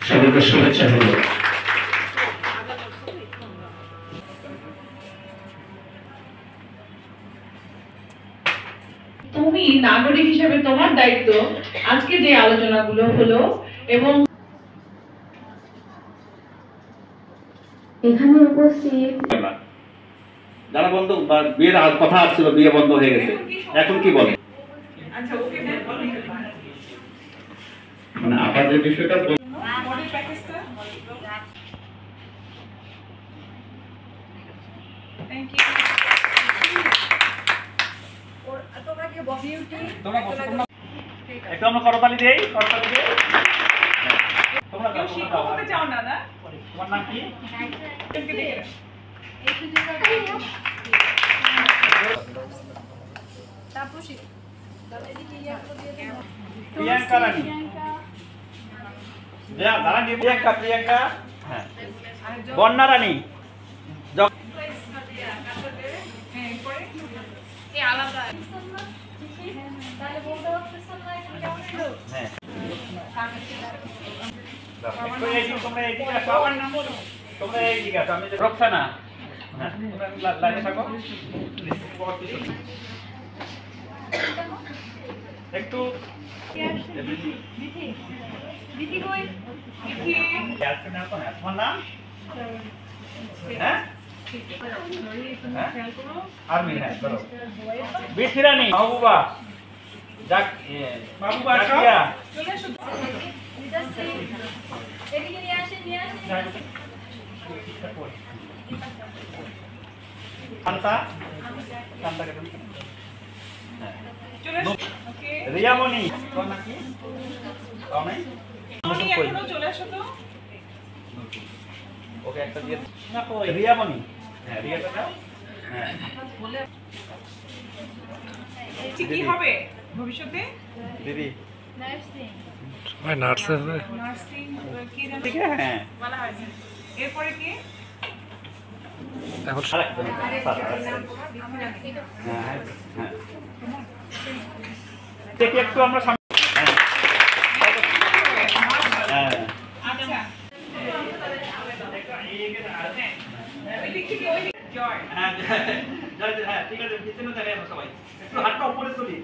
সবাইকে শুভেচ্ছা হলো। তুমি নাগরিক হিসেবে তোমার দায়িত্ব আজকে যে আলোচনাগুলো হলো এবং এখানে উপস্থিত যারা বন্ধ বা বিয়ের কথা আসছিল বিয়ে বন্ধ হয়ে গেছে, এখন কি বলে? আচ্ছা ওকে মানে আপনার যে বিষয়টা মডেল প্যাকেজটা থ্যাংক ইউ ওর তোমরা কি বিউটি তোমরা একটু আমরা করতালি দেই, করতালি দেই। তোমরা কেউ শিক্ষক হতে চাও না না? তোমার নাম কি? প্রিয়াঙ্কা রানী। প্রিয়াঙ্কা। হ্যাঁ। বন্যা রানী। রক্সানা। হ্যাঁ, তোমরা লাইনে থাকো। একটু তোমার নাম? হ্যাঁ আর্মি। হ্যাঁ চলো। বিথিরানি মাহবুবা। মাহবুবা রিয়ামণি। তোমার নাম কি? চলে আসো তো। ওকে একটা দিয়ে রিয়ামণি। হ্যাঁ রিয়াটা দাও। হ্যাঁ কি হবে ভবিষ্যতে? দিদি নার্সিং নার্সের নার্সিং কি জানো? ঠিক আছে। হ্যাঁ বলা হয়েছে এরপরে কি? এখন দেখি একটু আমরা সামনে। হ্যাঁ আচ্ছা জয় হ্যাঁ ঠিক আছে। পিছনে দেখাই আমরা সবাই একটু হাতটা উপরে তুলি।